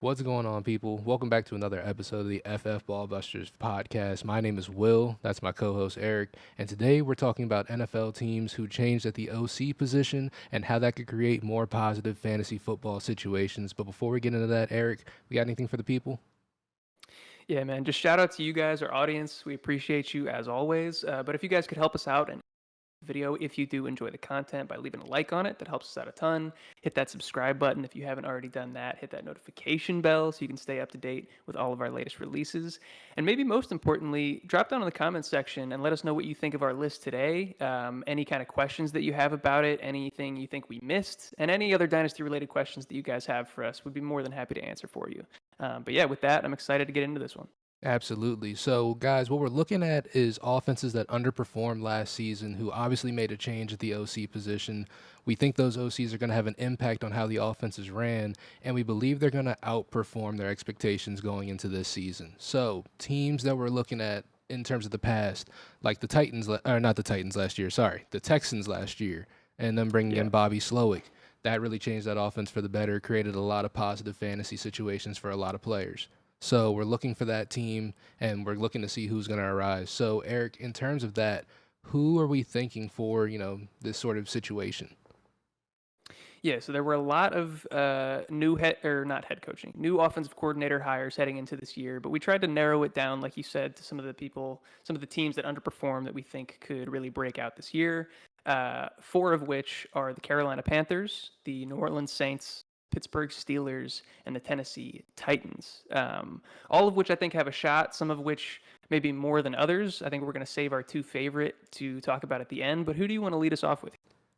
What's going on, people? Welcome back to another episode of the FF Ballbusters podcast. My name is Will. That's my co host, Eric. And today we're talking about NFL teams who changed at the OC position and how that could create more positive fantasy football situations. But before we get into that, Eric, we got anything for the people? Yeah, man. Just shout out to you guys, our audience. We appreciate you as always. But if you guys could help us out and video if you do enjoy the content by leaving a like on it, that helps us out a ton. Hit that subscribe button if you haven't already done that. Hit that notification bell so you can stay up to date with all of our latest releases. And maybe most importantly, drop down in the comments section and let us know what you think of our list today. Any kind of questions that you have about it, anything you think we missed, and any other dynasty related questions that you guys have for us. We'd be more than happy to answer for you. But yeah, with that, I'm excited to get into this one. Absolutely. So, guys, what we're looking at is offenses that underperformed last season who obviously made a change at the OC position. We think those OCs are going to have an impact on how the offenses ran, and we believe they're going to outperform their expectations going into this season. So, teams that we're looking at in terms of the past, like the Titans, or not the Titans last year, sorry, the Texans last year, and then bringing Yeah. in Bobby Slowick. That really changed that offense for the better, created a lot of positive fantasy situations for a lot of players. So we're looking for that team, and we're looking to see who's going to arise. So Eric, in terms of that, who are we thinking for this sort of situation? Yeah, so there were a lot of new head or not head coaching, new offensive coordinator hires heading into this year, but we tried to narrow it down, like you said, to some of the people, some of the teams that underperformed that we think could really break out this year. Four of which are the Carolina Panthers, the New Orleans Saints, Pittsburgh Steelers, and the Tennessee Titans. All of which I think have a shot. Some of which maybe more than others. I think we're going to save our two favorite to talk about at the end. But who do you want to lead us off with?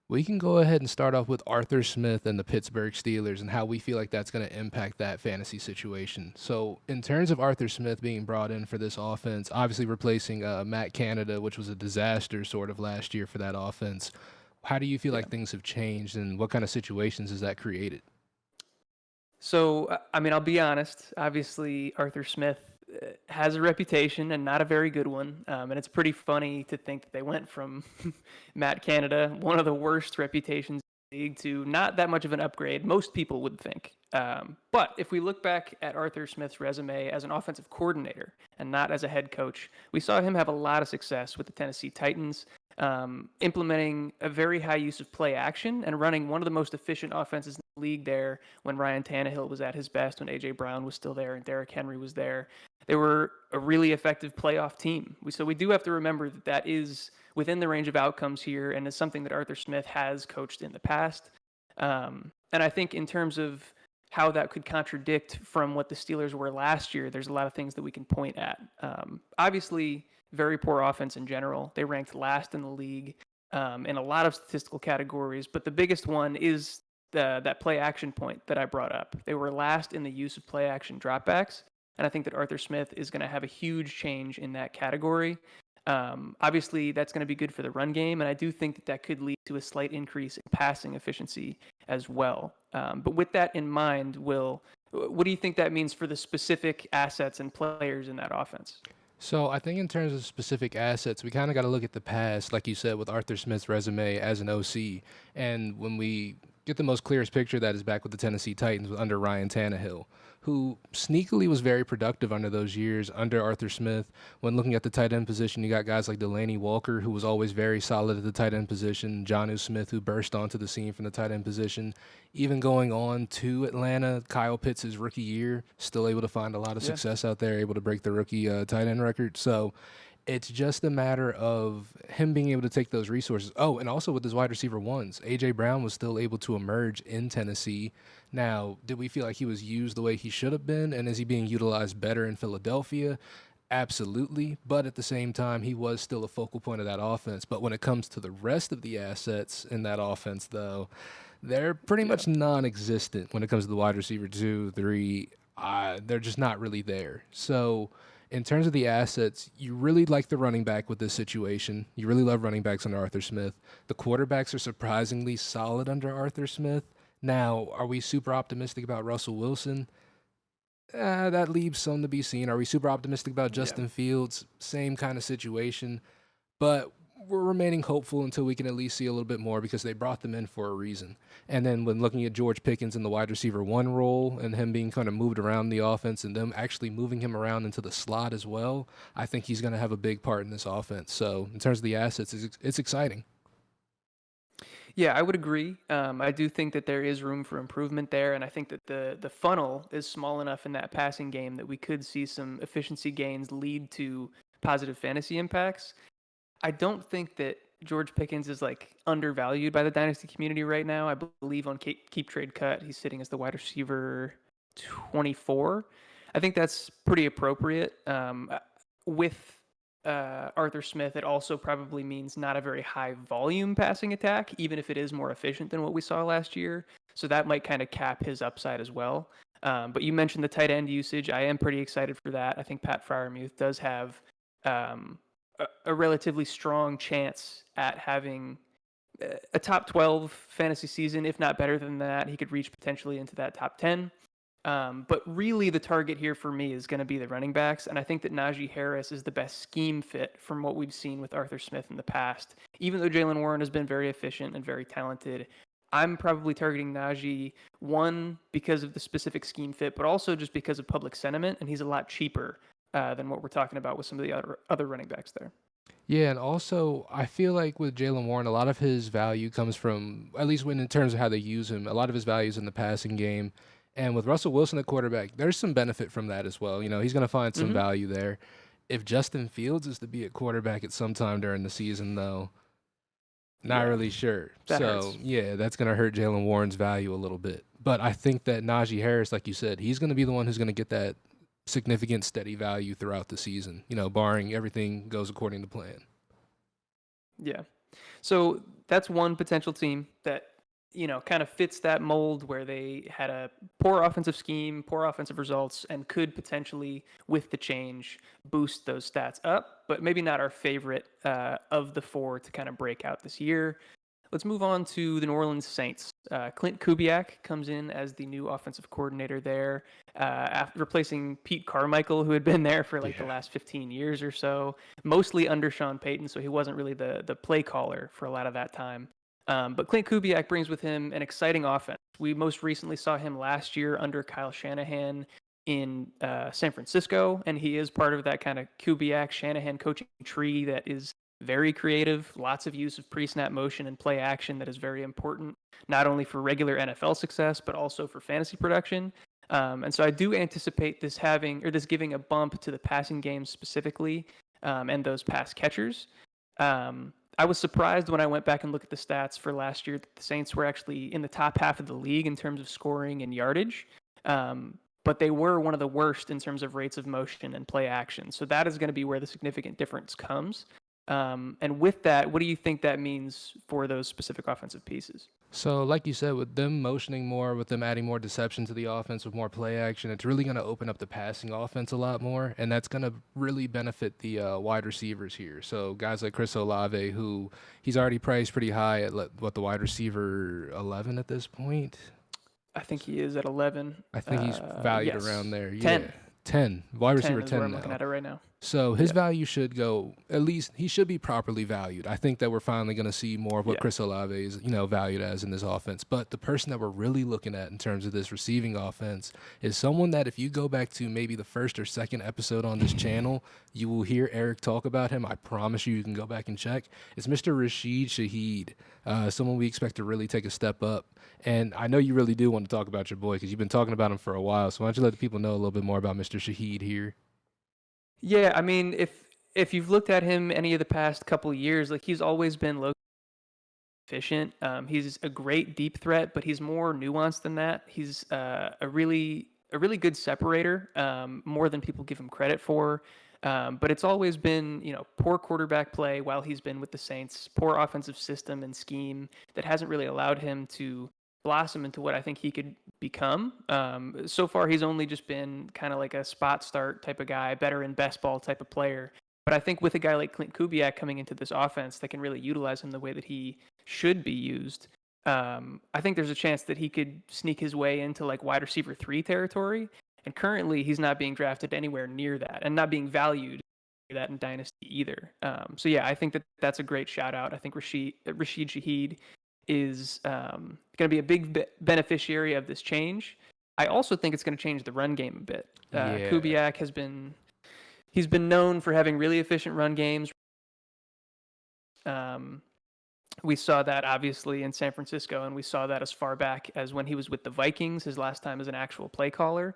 We can go ahead and start off with Arthur Smith and the Pittsburgh Steelers and how we feel like that's going to impact that fantasy situation. So, in terms of Arthur Smith being brought in for this offense, obviously replacing Matt Canada, which was a disaster sort of last year for that offense, how do you feel Yeah. like things have changed and what kind of situations has that created? So, I mean, I'll be honest. Obviously, Arthur Smith has a reputation and not a very good one. And it's pretty funny to think that they went from Matt Canada, one of the worst reputations in the league, to not that much of an upgrade, most people would think. But if we look back at Arthur Smith's resume as an offensive coordinator and not as a head coach, we saw him have a lot of success with the Tennessee Titans, implementing a very high use of play action and running one of the most efficient offenses in the league there when Ryan Tannehill was at his best, when A.J. Brown was still there and Derrick Henry was there. They were a really effective playoff team. So we do have to remember that that is within the range of outcomes here and is something that Arthur Smith has coached in the past. And I think in terms of how that could contradict from what the Steelers were last year, there's a lot of things that we can point at. Obviously, very poor offense in general. They ranked last in the league in a lot of statistical categories, but the biggest one is that play action point that I brought up. They were last in the use of play action dropbacks, and I think that Arthur Smith is going to have a huge change in that category. Obviously, that's going to be good for the run game, and I do think that that could lead to a slight increase in passing efficiency as well. But with that in mind, Will, what do you think that means for the specific assets and players in that offense? So I think in terms of specific assets, we kind of got to look at the past, like you said, with Arthur Smith's resume as an OC. And when we get the most clearest picture, that is back with the Tennessee Titans under Ryan Tannehill, who sneakily was very productive under those years under Arthur Smith. When looking at the tight end position, you got guys like Delaney Walker, who was always very solid at the tight end position, Jonnu Smith, who burst onto the scene from the tight end position. Even going on to Atlanta, Kyle Pitts' rookie year, still able to find a lot of Yeah. success out there, able to break the rookie tight end record. So it's just a matter of him being able to take those resources. Oh, and also with his wide receiver ones, A.J. Brown was still able to emerge in Tennessee. Now, did we feel like he was used the way he should have been? And is he being utilized better in Philadelphia? Absolutely. But at the same time, he was still a focal point of that offense. But when it comes to the rest of the assets in that offense, though, they're pretty Yeah. much non-existent when it comes to the wide receiver two, three. They're just not really there. So, in terms of the assets, you really like the running back with this situation. You really love running backs under Arthur Smith. The quarterbacks are surprisingly solid under Arthur Smith. Now, are we super optimistic about Russell Wilson? That leaves some to be seen. Are we super optimistic about Yeah. Justin Fields? Same kind of situation. But we're remaining hopeful until we can at least see a little bit more because they brought them in for a reason. And then when looking at George Pickens in the wide receiver one role and him being kind of moved around the offense and them actually moving him around into the slot as well, I think he's going to have a big part in this offense. So in terms of the assets, it's exciting. Yeah, I would agree. I do think that there is room for improvement there, and I think that the funnel is small enough in that passing game that we could see some efficiency gains lead to positive fantasy impacts. I don't think that George Pickens is like undervalued by the dynasty community right now. I believe on Keep Trade Cut, he's sitting as the wide receiver 24. I think that's pretty appropriate. With Arthur Smith, it also probably means not a very high volume passing attack, even if it is more efficient than what we saw last year. So that might kind of cap his upside as well. But you mentioned the tight end usage. I am pretty excited for that. I think Pat Fryermuth does have a relatively strong chance at having a top 12 fantasy season, if not better than that. He could reach potentially into that top 10. But really, the target here for me is going to be the running backs. And I think that Najee Harris is the best scheme fit from what we've seen with Arthur Smith in the past. Even though Jalen Warren has been very efficient and very talented, I'm probably targeting Najee, one, because of the specific scheme fit, but also just because of public sentiment. And he's a lot cheaper than what we're talking about with some of the other running backs there. Yeah, and also I feel like with Jalen Warren, a lot of his value comes from, at least when in terms of how they use him, a lot of his value is in the passing game. And with Russell Wilson at quarterback, there's some benefit from that as well. You know, he's going to find some value there. If Justin Fields is to be at quarterback at some time during the season, though, not really sure. That So, hurts. yeah, that's going to hurt Jalen Warren's value a little bit. But I think that Najee Harris, like you said, he's going to be the one who's going to get that significant steady value throughout the season, you know, barring everything goes according to plan. Yeah. So that's one potential team that, kind of fits that mold where they had a poor offensive scheme, poor offensive results, and could potentially, with the change, boost those stats up, but maybe not our favorite of the four to kind of break out this year. Let's move on to the New Orleans Saints. Clint Kubiak comes in as the new offensive coordinator there, after replacing Pete Carmichael, who had been there for the last 15 years or so, mostly under Sean Payton, so he wasn't really the play caller for a lot of that time. But Clint Kubiak brings with him an exciting offense. We most recently saw him last year under Kyle Shanahan in San Francisco, and he is part of that kind of Kubiak-Shanahan coaching tree that is very creative, lots of use of pre-snap motion and play action that is very important, not only for regular NFL success, but also for fantasy production. And so I do anticipate this giving a bump to the passing game specifically, and those pass catchers. I was surprised when I went back and looked at the stats for last year that the Saints were actually in the top half of the league in terms of scoring and yardage. But they were one of the worst in terms of rates of motion and play action. So that is going to be where the significant difference comes. And with that, what do you think that means for those specific offensive pieces? So, like you said, with them motioning more, with them adding more deception to the offense, with more play action, it's really going to open up the passing offense a lot more, and that's going to really benefit the wide receivers here. So, guys like Chris Olave, who he's already priced pretty high at the wide receiver 11 at this point. I think he is at 11. I think he's valued yes. around there. 10. Yeah. 10. Wide receiver 10 is 10 where I'm now. looking at it right now. So his value should go, at least he should be properly valued. I think that we're finally going to see more of what Chris Olave is, valued as in this offense. But the person that we're really looking at in terms of this receiving offense is someone that if you go back to maybe the first or second episode on this channel, you will hear Eric talk about him. I promise you can go back and check. It's Mr. Rashid Shaheed, someone we expect to really take a step up. And I know you really do want to talk about your boy because you've been talking about him for a while. So why don't you let the people know a little bit more about Mr. Shaheed here? Yeah, I mean, if you've looked at him any of the past couple of years, he's always been low efficient. He's a great deep threat, but he's more nuanced than that. He's a really good separator, more than people give him credit for. But it's always been, poor quarterback play while he's been with the Saints, poor offensive system and scheme that hasn't really allowed him to blossom into what I think he could become. So far, he's only just been kind of like a spot start type of guy, better in best ball type of player. But I think with a guy like Clint Kubiak coming into this offense that can really utilize him the way that he should be used, I think there's a chance that he could sneak his way into wide receiver 3 territory. And currently, he's not being drafted anywhere near that and not being valued that in Dynasty either. So yeah, I think that that's a great shout out. I think Rashid Shaheed is going to be a big beneficiary of this change. I also think it's going to change the run game a bit. Yeah. Kubiak he's been known for having really efficient run games. We saw that obviously in San Francisco, and we saw that as far back as when he was with the Vikings, his last time as an actual play caller.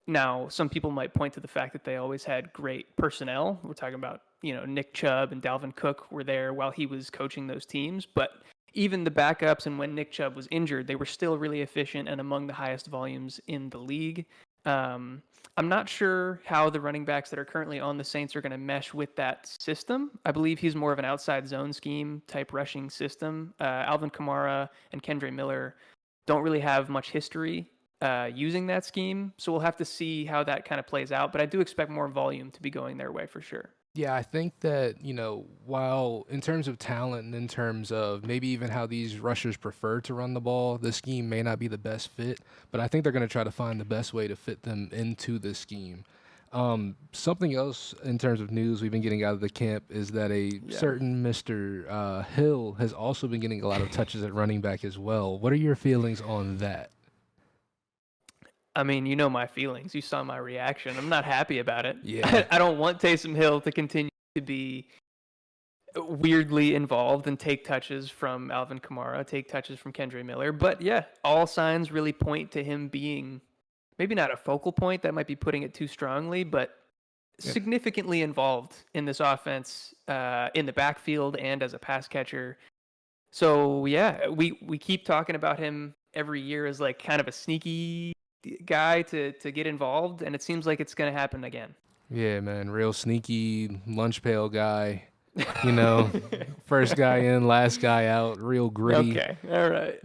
Now, some people might point to the fact that they always had great personnel. We're talking about, Nick Chubb and Dalvin Cook were there while he was coaching those teams. But even the backups and when Nick Chubb was injured, they were still really efficient and among the highest volumes in the league. I'm not sure how the running backs that are currently on the Saints are going to mesh with that system. I believe he's more of an outside zone scheme type rushing system. Alvin Kamara and Kendre Miller don't really have much history using that scheme. So we'll have to see how that kind of plays out. But I do expect more volume to be going their way for sure. Yeah, I think that, while in terms of talent and in terms of maybe even how these rushers prefer to run the ball, the scheme may not be the best fit, but I think they're going to try to find the best way to fit them into the scheme. Something else in terms of news we've been getting out of the camp is that a certain Mr. Hill has also been getting a lot of touches at running back as well. What are your feelings on that? I mean, you know my feelings. You saw my reaction. I'm not happy about it. Yeah. I don't want Taysom Hill to continue to be weirdly involved and take touches from Alvin Kamara, take touches from Kendre Miller. But yeah, all signs really point to him being maybe not a focal point. That might be putting it too strongly, but significantly involved in this offense, in the backfield and as a pass catcher. So yeah, we keep talking about him every year as like kind of a sneaky guy to get involved, and it seems like it's going to happen again. Yeah, man, real sneaky lunch pail guy. First guy in, last guy out, real gritty. Okay, all right.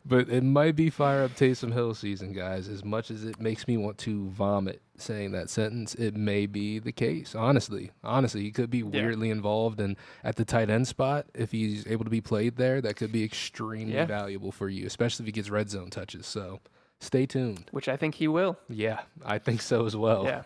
But it might be fire up Taysom Hill season, guys. As much as it makes me want to vomit saying that sentence, it may be the case. Honestly, he could be weirdly involved, and at the tight end spot, if he's able to be played there, that could be extremely valuable for you, especially if he gets red zone touches. So stay tuned. Which I think he will. Yeah, I think so as well. Yeah.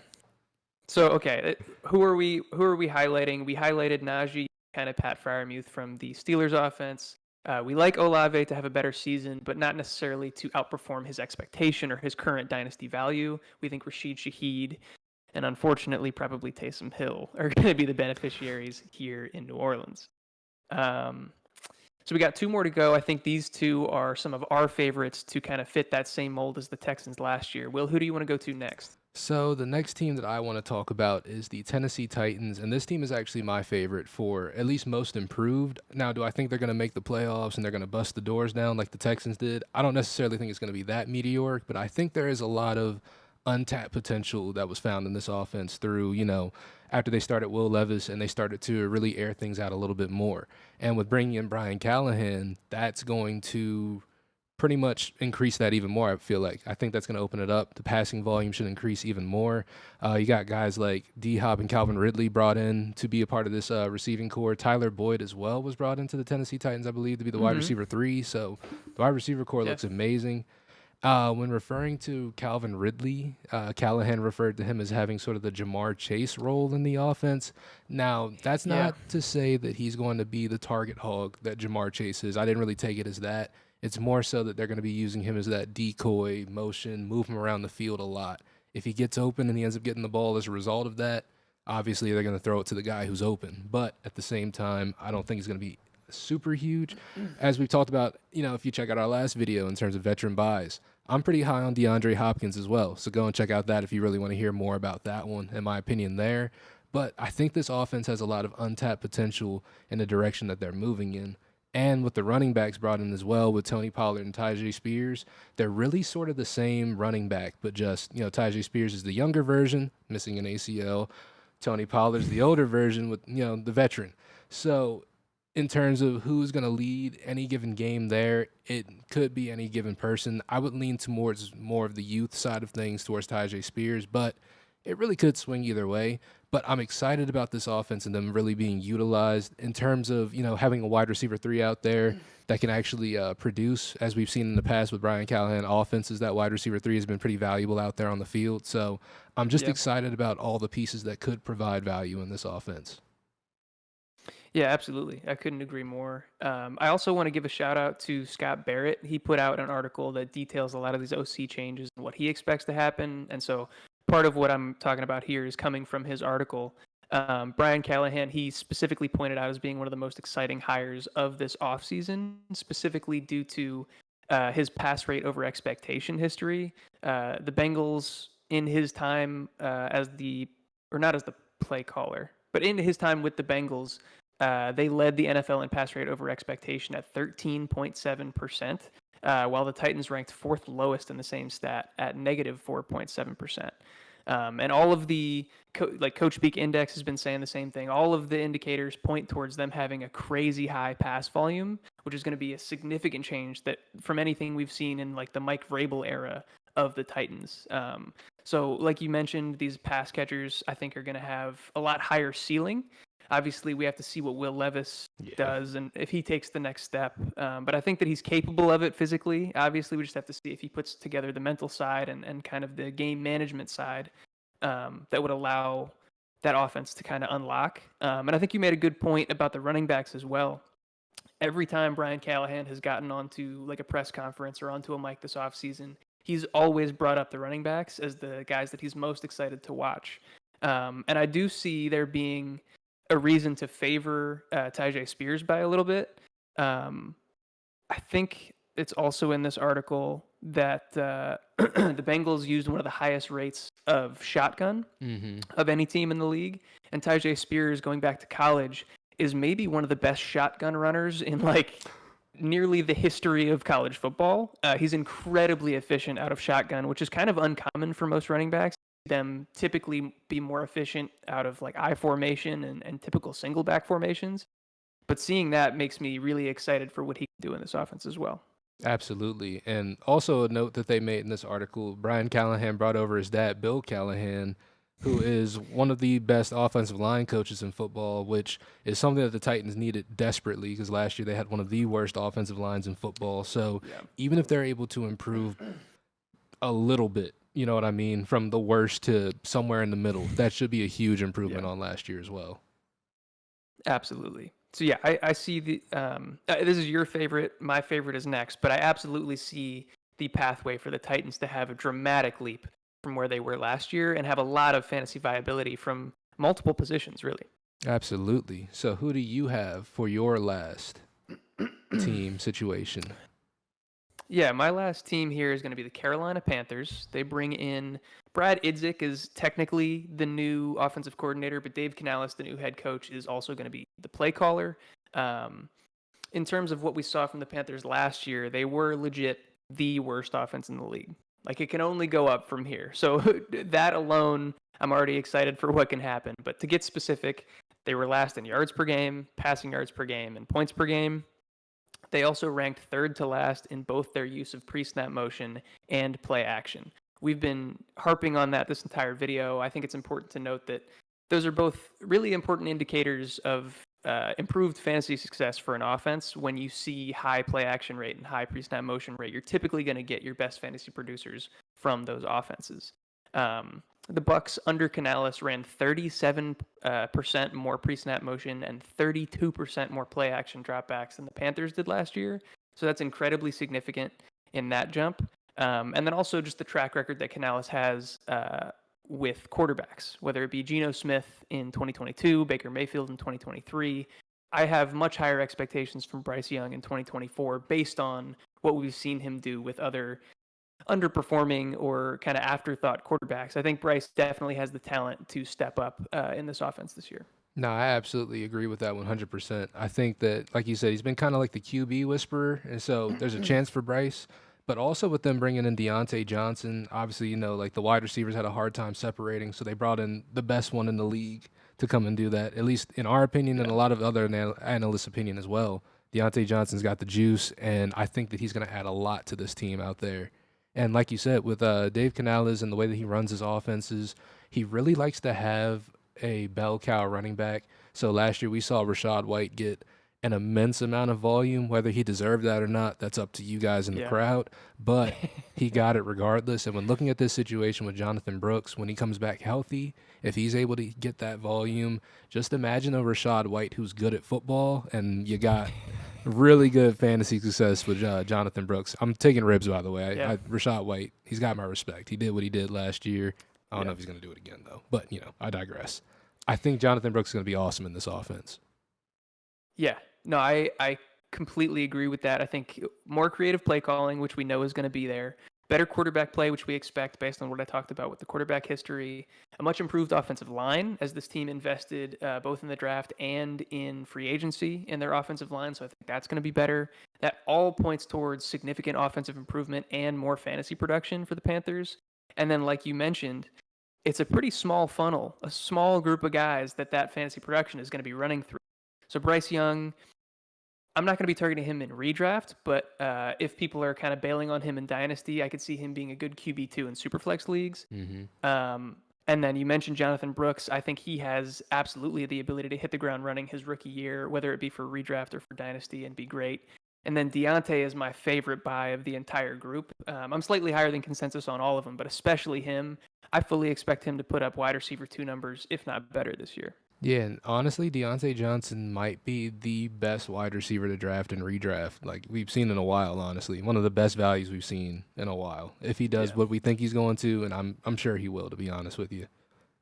So okay, who are we highlighting? We highlighted Najee, kind of Pat Freiermuth from the Steelers offense. We like Olave to have a better season, but not necessarily to outperform his expectation or his current dynasty value. We think Rashid Shaheed and unfortunately probably Taysom Hill are going to be the beneficiaries here in New Orleans. So we got two more to go. I think these two are some of our favorites to kind of fit that same mold as the Texans last year. Will, who do you want to go to next? So the next team that I want to talk about is the Tennessee Titans, and this team is actually my favorite for at least most improved. Now, do I think they're going to make the playoffs and they're going to bust the doors down like the Texans did? I don't necessarily think it's going to be that meteoric, but I think there is a lot of untapped potential that was found in this offense through, after they started Will Levis and they started to really air things out a little bit more. And with bringing in Brian Callahan, that's going to pretty much increase that even more, I feel like. I think that's going to open it up. The passing volume should increase even more. You got guys like D-Hop and Calvin Ridley brought in to be a part of this receiving core. Tyler Boyd as well was brought into the Tennessee Titans, I believe, to be the wide receiver 3. So the wide receiver core looks amazing. When referring to Calvin Ridley, Callahan referred to him as having sort of the Jamar Chase role in the offense. Now, that's not to say that he's going to be the target hog that Jamar Chase is. I didn't really take it as that. It's more so that they're going to be using him as that decoy motion, move him around the field a lot. If he gets open and he ends up getting the ball as a result of that, obviously they're going to throw it to the guy who's open. But at the same time, I don't think it's going to be super huge. As we've talked about, if you check out our last video in terms of veteran buys, I'm pretty high on DeAndre Hopkins as well. So go and check out that if you really want to hear more about that one, in my opinion there. But I think this offense has a lot of untapped potential in the direction that they're moving in. And with the running backs brought in as well, with Tony Pollard and Tyjae Spears, they're really sort of the same running back, but just, Tyjae Spears is the younger version, missing an ACL. Tony Pollard's the older version with, the veteran. So in terms of who's going to lead any given game there, it could be any given person. I would lean towards more of the youth side of things towards Tyjae Spears, but it really could swing either way. But I'm excited about this offense and them really being utilized in terms of, having a wide receiver 3 out there that can actually produce, as we've seen in the past with Brian Callahan offenses. That wide receiver 3 has been pretty valuable out there on the field. So I'm just Yeah. excited about all the pieces that could provide value in this offense. Yeah, absolutely. I couldn't agree more. I also want to give a shout out to Scott Barrett. He put out an article that details a lot of these OC changes and what he expects to happen. And so part of what I'm talking about here is coming from his article. Brian Callahan, he specifically pointed out as being one of the most exciting hires of this offseason, specifically due to his pass rate over expectation history. The Bengals, in his time or not as the play caller, but in his time with the Bengals, they led the NFL in pass rate over expectation at 13.7%, while the Titans ranked fourth lowest in the same stat at negative 4.7%. And all of the Coach Speak Index has been saying the same thing. All of the indicators point towards them having a crazy high pass volume, which is going to be a significant change that from anything we've seen in like the Mike Vrabel era of the Titans. So like you mentioned, these pass catchers I think are going to have a lot higher ceiling. Obviously, we have to see what Will Levis does and if he takes the next step. But I think that he's capable of it physically. Obviously, we just have to see if he puts together the mental side and kind of the game management side that would allow that offense to kind of unlock. And I think you made a good point about the running backs as well. Every time Brian Callahan has gotten onto like a press conference or onto a mic this offseason, he's always brought up the running backs as the guys that he's most excited to watch. And I do see there being a reason to favor Tyjae Spears by a little bit. I think it's also in this article that the Bengals used one of the highest rates of shotgun of any team in the league. And Tyjae Spears, going back to college, is maybe one of the best shotgun runners in like nearly the history of college football. He's incredibly efficient out of shotgun, which is kind of uncommon for most running backs. Them typically be more efficient out of like I formation and typical single back formations. But seeing that makes me really excited for what he can do in this offense as well. Absolutely. And also a note that they made in this article, Brian Callahan brought over his dad, Bill Callahan, who is one of the best offensive line coaches in football, which is something that the Titans needed desperately because last year they had one of the worst offensive lines in football. So even if they're able to improve a little bit, you know what I mean, from the worst to somewhere in the middle, that should be a huge improvement on last year as well. Absolutely. So yeah, I see the this is your favorite. My favorite is next, but I absolutely see the pathway for the Titans to have a dramatic leap from where they were last year and have a lot of fantasy viability from multiple positions, really. Absolutely. So who do you have for your last team situation? Yeah, my last team here is going to be the Carolina Panthers. They bring in Brad Idzik is technically the new offensive coordinator, but Dave Canales, the new head coach, is also going to be the play caller. In terms of what we saw from the Panthers last year, they were legit the worst offense in the league. Like it can only go up from here. So that alone, I'm already excited for what can happen. But to get specific, they were last in yards per game, passing yards per game, and points per game. They also ranked third to last in both their use of pre-snap motion and play action. We've been harping on that this entire video. I think it's important to note that those are both really important indicators of improved fantasy success for an offense. When you see high play action rate and high pre-snap motion rate, you're typically going to get your best fantasy producers from those offenses. The Bucs under Canales ran 37% more pre-snap motion and 32% more play action dropbacks than the Panthers did last year. So that's incredibly significant in that jump. And then also just the track record that Canales has with quarterbacks, whether it be Geno Smith in 2022, Baker Mayfield in 2023. I have much higher expectations from Bryce Young in 2024 based on what we've seen him do with other underperforming or kind of afterthought quarterbacks. I think Bryce definitely has the talent to step up in this offense this year. No, I absolutely agree with that 100%. I think that, like you said, he's been kind of like the QB whisperer, and so there's a chance for Bryce. But also with them bringing in Deontay Johnson, obviously, like the wide receivers had a hard time separating, so they brought in the best one in the league to come and do that, at least in our opinion and a lot of other analysts' opinion as well. Deontay Johnson's got the juice, and I think that he's going to add a lot to this team out there. And like you said, with Dave Canales and the way that he runs his offenses, he really likes to have a bell cow running back. So last year we saw Rashad White get an immense amount of volume. Whether he deserved that or not, that's up to you guys in the Yeah. crowd. But he got it regardless. And when looking at this situation with Jonathan Brooks, when he comes back healthy, if he's able to get that volume, just imagine a Rashad White who's good at football, and you got really good fantasy success with Jonathan Brooks. I'm taking ribs, by the way. Yeah. Rashad White, he's got my respect. He did what he did last year. I don't know Yeah. if he's going to do it again, though. But, I digress. I think Jonathan Brooks is going to be awesome in this offense. Yeah. No, I completely agree with that. I think more creative play calling, which we know is going to be there. Better quarterback play, which we expect based on what I talked about with the quarterback history. A much improved offensive line as this team invested both in the draft and in free agency in their offensive line. So I think that's going to be better. That all points towards significant offensive improvement and more fantasy production for the Panthers. And then, like you mentioned, it's a pretty small funnel, a small group of guys that fantasy production is going to be running through. So Bryce Young, I'm not going to be targeting him in redraft, but if people are kind of bailing on him in Dynasty, I could see him being a good QB2 in Superflex leagues. And then you mentioned Jonathan Brooks. I think he has absolutely the ability to hit the ground running his rookie year, whether it be for redraft or for Dynasty, and be great. And then Deontay is my favorite buy of the entire group. I'm slightly higher than consensus on all of them, but especially him. I fully expect him to put up wide receiver 2 numbers, if not better, this year. Yeah, and honestly, Deontay Johnson might be the best wide receiver to draft and redraft like we've seen in a while, honestly. One of the best values we've seen in a while. If he does Yeah. what we think he's going to, and I'm sure he will, to be honest with you.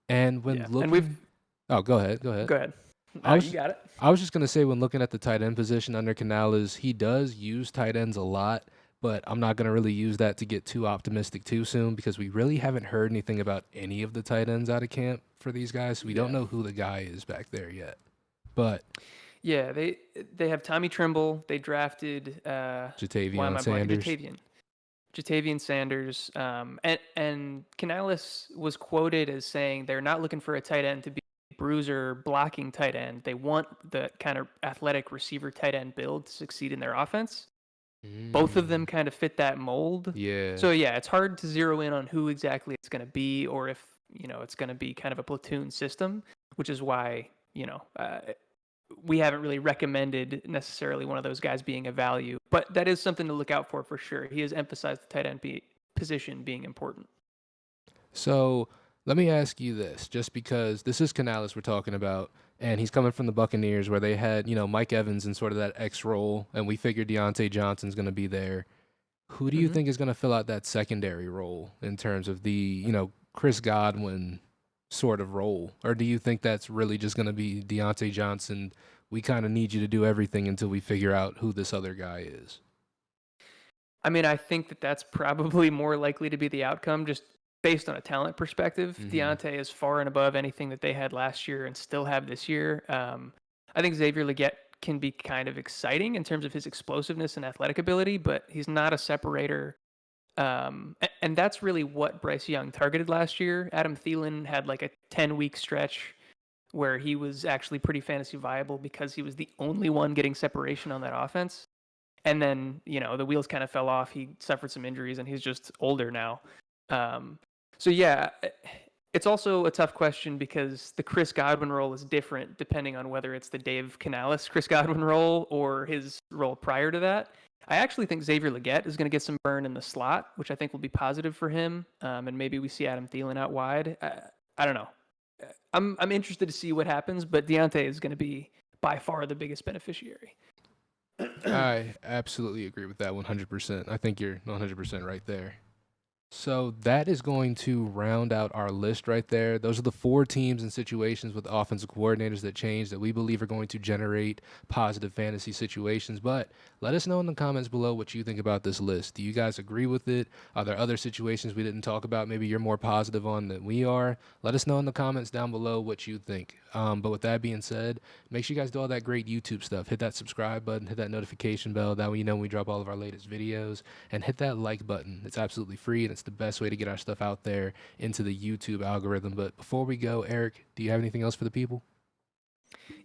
And when Yeah. looking And we've. Oh, go ahead. Go ahead. Go ahead. I No, was you got it. I was just gonna say when looking at the tight end position under Canales, he does use tight ends a lot, but I'm not gonna really use that to get too optimistic too soon because we really haven't heard anything about any of the tight ends out of camp for these guys. So we don't Yeah. know who the guy is back there yet. But Yeah, they have Tommy Trimble. They drafted why am Jatavion I blanking? Sanders. Jatavian Sanders. And Canales was quoted as saying they're not looking for a tight end to be a bruiser blocking tight end. They want the kind of athletic receiver tight end build to succeed in their offense. Both of them kind of fit that mold. Yeah. So yeah, it's hard to zero in on who exactly it's going to be, or if it's going to be kind of a platoon system, which is why we haven't really recommended necessarily one of those guys being a value, but that is something to look out for sure. He has emphasized the tight end position being important. So let me ask you this, just because this is Canales we're talking about, and he's coming from the Buccaneers where they had, Mike Evans in sort of that X role, and we figured Deontay Johnson's going to be there. Who do you think is going to fill out that secondary role in terms of the, Chris Godwin sort of role? Or do you think that's really just going to be Deontay Johnson? We kind of need you to do everything until we figure out who this other guy is. I mean, I think that's probably more likely to be the outcome just based on a talent perspective. Deontay is far and above anything that they had last year and still have this year. I think Xavier Legette can be kind of exciting in terms of his explosiveness and athletic ability, but he's not a separator. And that's really what Bryce Young targeted last year. Adam Thielen had like a 10-week stretch where he was actually pretty fantasy viable because he was the only one getting separation on that offense. And then, the wheels kind of fell off. He suffered some injuries and he's just older now. So yeah, it's also a tough question because the Chris Godwin role is different depending on whether it's the Dave Canales Chris Godwin role or his role prior to that. I actually think Xavier Legette is going to get some burn in the slot, which I think will be positive for him. And maybe we see Adam Thielen out wide. I don't know. I'm interested to see what happens, but Deontay is going to be by far the biggest beneficiary. I absolutely agree with that 100%. I think you're 100% right there. So that is going to round out our list right there. Those are the 4 teams and situations with offensive coordinators that change that we believe are going to generate positive fantasy situations. But let us know in the comments below what you think about this list. Do you guys agree with it? Are there other situations we didn't talk about maybe you're more positive on than we are? Let us know in the comments down below what you think. But with that being said, make sure you guys do all that great YouTube stuff. Hit that subscribe button, hit that notification bell. That way you know when we drop all of our latest videos. And hit that like button. It's absolutely free and it's the best way to get our stuff out there into the YouTube algorithm. But before we go, Eric, do you have anything else for the people?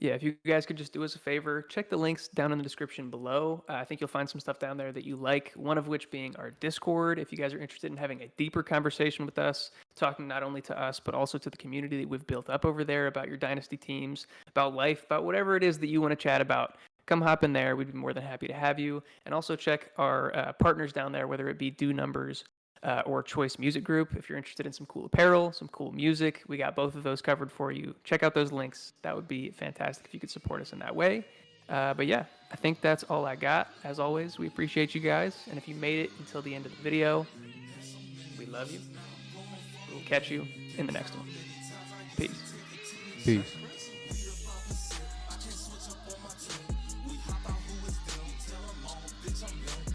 Yeah, if you guys could just do us a favor, check the links down in the description below. I think you'll find some stuff down there that you like, one of which being our Discord. If you guys are interested in having a deeper conversation with us, talking not only to us, but also to the community that we've built up over there about your dynasty teams, about life, about whatever it is that you want to chat about, come hop in there. We'd be more than happy to have you. And also check our partners down there, whether it be Do Numbers or Choice Music Group. If you're interested in some cool apparel, some cool music, we got both of those covered for you. Check out those links. That would be fantastic if you could support us in that way. But yeah, I think that's all I got. As always, we appreciate you guys. And if you made it until the end of the video, we love you. We'll catch you in the next one. Peace. Peace.